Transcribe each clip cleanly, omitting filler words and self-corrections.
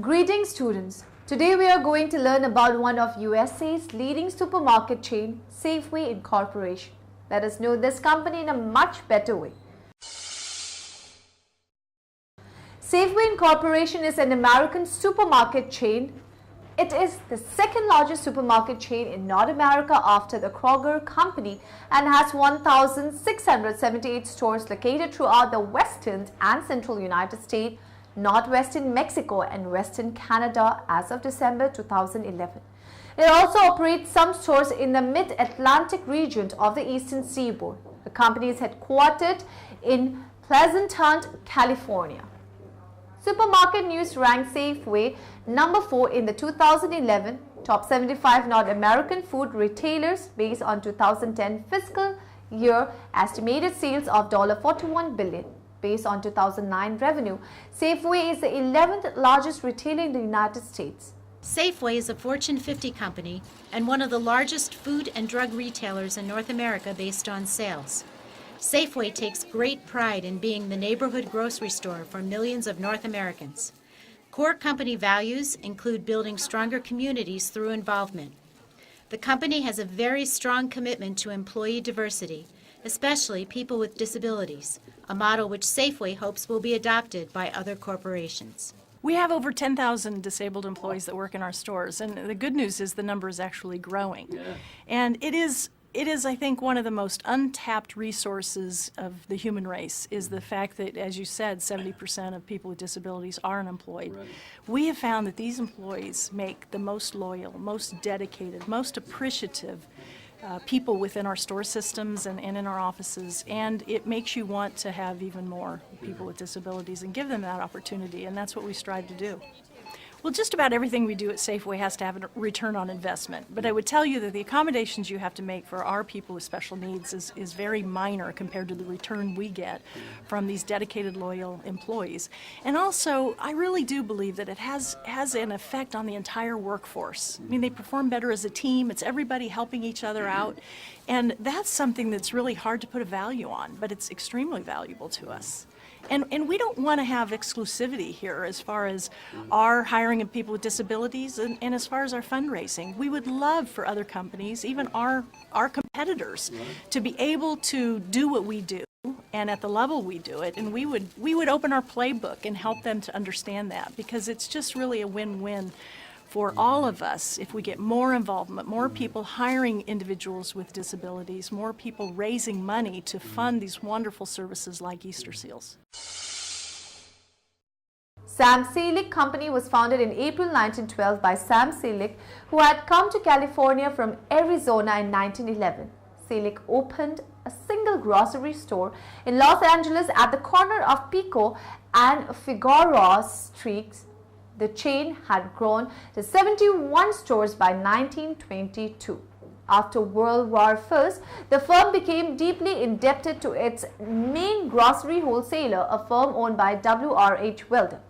Greetings students. Today we are going to learn about one of USA's leading supermarket chain, Safeway Incorporation. Let us know this company in a much better way. Safeway Incorporation is an American supermarket chain. It is the second largest supermarket chain in North America after the Kroger Company and has 1,678 stores located throughout the western and central United States, northwestern Mexico and western Canada as of December 2011. It also operates some stores in the mid-Atlantic region of the eastern seaboard. The company is headquartered in Pleasanton, California. Supermarket News ranked Safeway number 4 in the 2011 Top 75 North American Food Retailers based on 2010 fiscal year estimated sales of $41 billion. Based on 2009 revenue, Safeway is the 11th largest retailer in the United States. Safeway is a Fortune 50 company and one of the largest food and drug retailers in North America based on sales. Safeway takes great pride in being the neighborhood grocery store for millions of North Americans. Core company values include building stronger communities through involvement. The company has a very strong commitment to employee diversity, especially people with disabilities, a model which Safeway hopes will be adopted by other corporations. We have over 10,000 disabled employees that work in our stores, and the good news is the number is actually growing. Yeah. And it is, I think, one of the most untapped resources of the human race is the fact that, as you said, 70% of people with disabilities are unemployed. Right. We have found that these employees make the most loyal, most dedicated, most appreciative people within our store systems and in our offices, and it makes you want to have even more people with disabilities and give them that opportunity, and that's what we strive to do. Well, just about everything we do at Safeway has to have a return on investment, but I would tell you that the accommodations you have to make for our people with special needs is very minor compared to the return we get from these dedicated, loyal employees. And also, I really do believe that it has an effect on the entire workforce. I mean, they perform better as a team, it's everybody helping each other out, and that's something that's really hard to put a value on, but it's extremely valuable to us. And we don't want to have exclusivity here as far as our hiring of people with disabilities and as far as our fundraising. We would love for other companies, even our competitors, to be able to do what we do and at the level we do it, and we would open our playbook and help them to understand that, because it's just really a win-win for all of us if we get more involvement, more people hiring individuals with disabilities, more people raising money to fund these wonderful services like Easter seals. Sam Selig Company was founded in April 1912 by Sam Selig, who had come to California from Arizona in 1911. Selig opened a single grocery store in Los Angeles at the corner of Pico and Figueroa Streets. The chain had grown to 71 stores by 1922. After World War I, the firm became deeply indebted to its main grocery wholesaler, a firm owned by W.R.H. Weldon.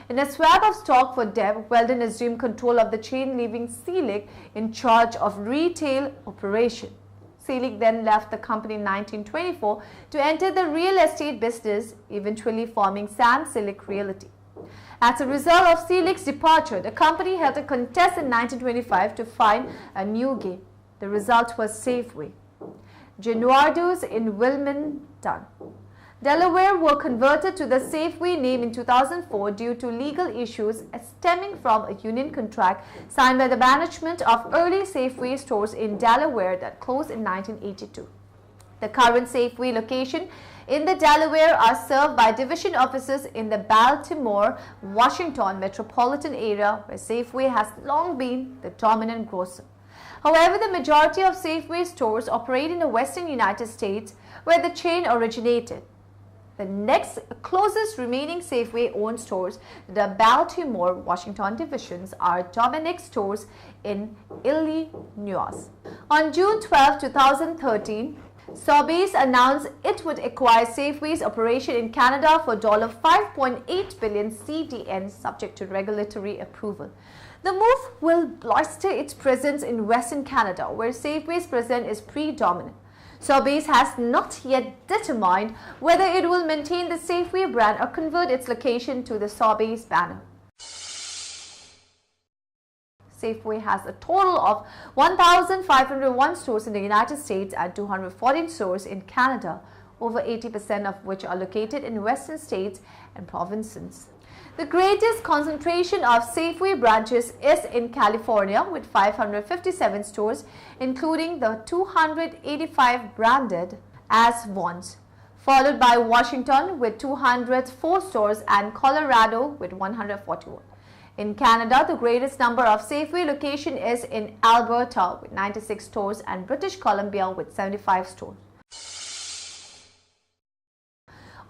In a swap of stock for debt, Weldon assumed control of the chain, leaving Selig in charge of retail operation. Selig then left the company in 1924 to enter the real estate business, eventually forming Sam Selig Realty. As a result of Selig's departure, the company held a contest in 1925 to find a new game. The result was Safeway. Januardos in Wilmington, Delaware were converted to the Safeway name in 2004 due to legal issues stemming from a union contract signed by the management of early Safeway stores in Delaware that closed in 1982. The current Safeway location in the Delaware are served by division offices in the Baltimore, Washington metropolitan area, where Safeway has long been the dominant grocer. However, the majority of Safeway stores operate in the western United States, where the chain originated. The next closest remaining Safeway-owned stores, the Baltimore, Washington divisions, are Dominick's stores in Illinois. On June 12, 2013, Sobeys announced it would acquire Safeway's operation in Canada for $5.8 billion CDN, subject to regulatory approval. The move will bolster its presence in Western Canada, where Safeway's presence is predominant. Sobeys has not yet determined whether it will maintain the Safeway brand or convert its location to the Sobeys banner. Safeway has a total of 1,501 stores in the United States and 214 stores in Canada, over 80% of which are located in western states and provinces. The greatest concentration of Safeway branches is in California with 557 stores, including the 285 branded as Vons, followed by Washington with 204 stores and Colorado with 141. In Canada, the greatest number of Safeway locations is in Alberta with 96 stores and British Columbia with 75 stores.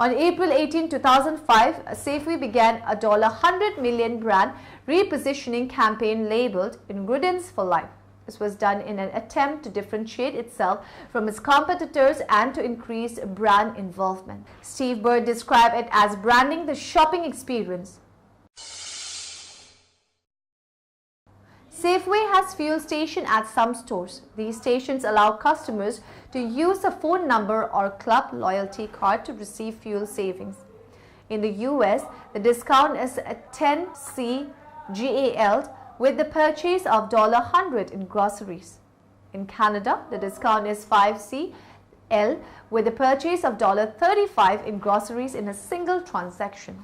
On April 18, 2005, Safeway began a $100 million brand repositioning campaign labeled Ingredients for Life. This was done in an attempt to differentiate itself from its competitors and to increase brand involvement. Steve Bird described it as branding the shopping experience. Safeway has fuel stations at some stores. These stations allow customers to use a phone number or club loyalty card to receive fuel savings. In the US, the discount is 10C GAL with the purchase of $100 in groceries. In Canada, the discount is 5C L with the purchase of $35 in groceries in a single transaction.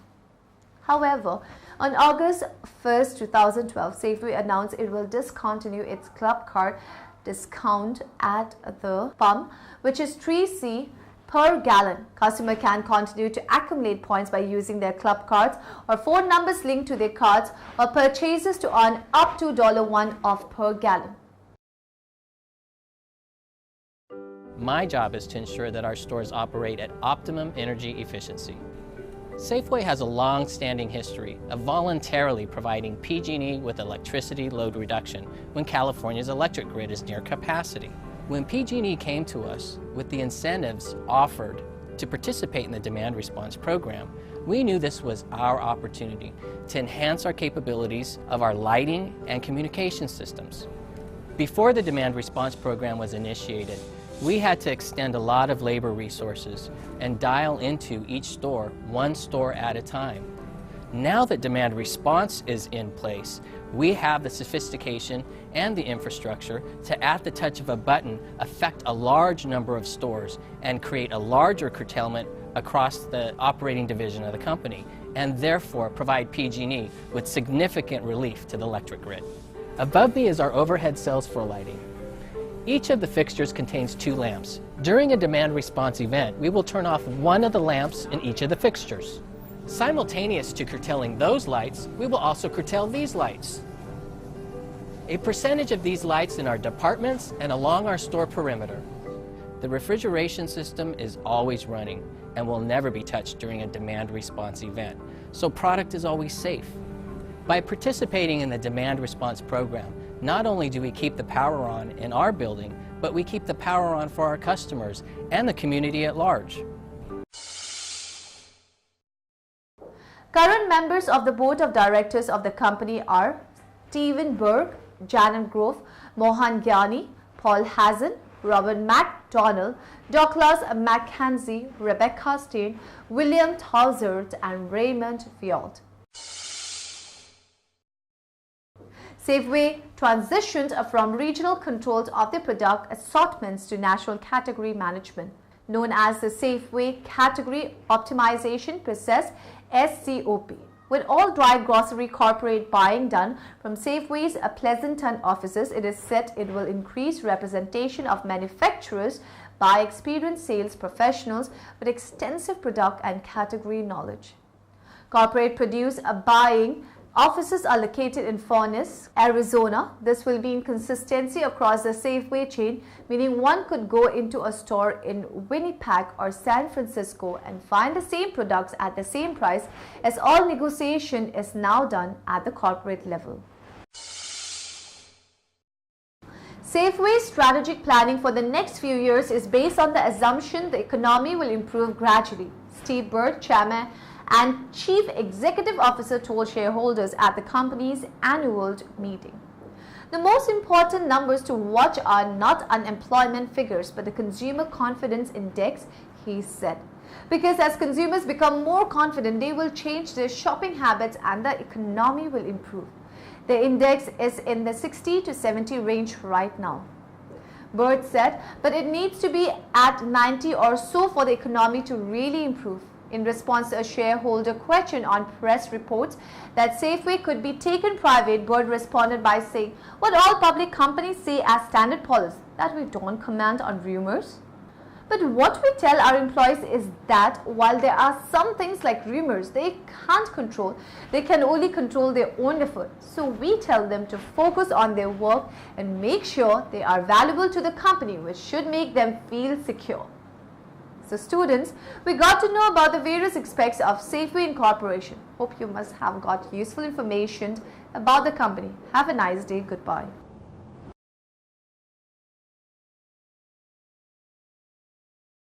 However, on August 1, 2012, Safeway announced it will discontinue its club card discount at the pump, which is 3C per gallon. Customers can continue to accumulate points by using their club cards or phone numbers linked to their cards or purchases to earn up to $1 off per gallon. My job is to ensure that our stores operate at optimum energy efficiency. Safeway has a long-standing history of voluntarily providing PG&E with electricity load reduction when California's electric grid is near capacity. When PG&E came to us with the incentives offered to participate in the demand response program, we knew this was our opportunity to enhance our capabilities of our lighting and communication systems. Before the demand response program was initiated, we had to extend a lot of labor resources and dial into each store, one store at a time. Now that demand response is in place, we have the sophistication and the infrastructure to, at the touch of a button, affect a large number of stores and create a larger curtailment across the operating division of the company, and therefore provide PG&E with significant relief to the electric grid. Above me is our overhead cells for lighting. Each of the fixtures contains 2 lamps. During a demand response event, we will turn off one of the lamps in each of the fixtures. Simultaneous to curtailing those lights, we will also curtail these lights. A percentage of these lights in our departments and along our store perimeter. The refrigeration system is always running and will never be touched during a demand response event, so product is always safe. By participating in the demand response program, not only do we keep the power on in our building, but we keep the power on for our customers and the community at large. Current members of the board of directors of the company are Stephen Berg, Janet Grove, Mohan Gyani, Paul Hazen, Robert McDonald, Douglas McKenzie, Rebecca Steen, William Tausert, and Raymond Field. Safeway transitioned from regional control of the product assortments to national category management, known as the Safeway Category Optimization Process, SCOP. With all dry grocery corporate buying done from Safeway's Pleasanton offices, it is said it will increase representation of manufacturers by experienced sales professionals with extensive product and category knowledge. Corporate produce buying offices are located in Phoenix, Arizona. This will mean consistency across the Safeway chain, meaning one could go into a store in Winnipeg or San Francisco and find the same products at the same price, as all negotiation is now done at the corporate level. Safeway's strategic planning for the next few years is based on the assumption the economy will improve gradually. Steve Bird, Chairman and Chief Executive Officer, told shareholders at the company's annual meeting. The most important numbers to watch are not unemployment figures but the consumer confidence index, he said. Because as consumers become more confident, they will change their shopping habits and the economy will improve. The index is in the 60 to 70 range right now. Bird said, but it needs to be at 90 or so for the economy to really improve. In response to a shareholder question on press reports that Safeway could be taken private, Bird responded by saying what all public companies say as standard policy, that we don't comment on rumors. But what we tell our employees is that while there are some things like rumors they can't control, they can only control their own effort. So we tell them to focus on their work and make sure they are valuable to the company, which should make them feel secure. So students, we got to know about the various aspects of Safeway Incorporation. Hope you must have got useful information about the company. Have a nice day. Goodbye.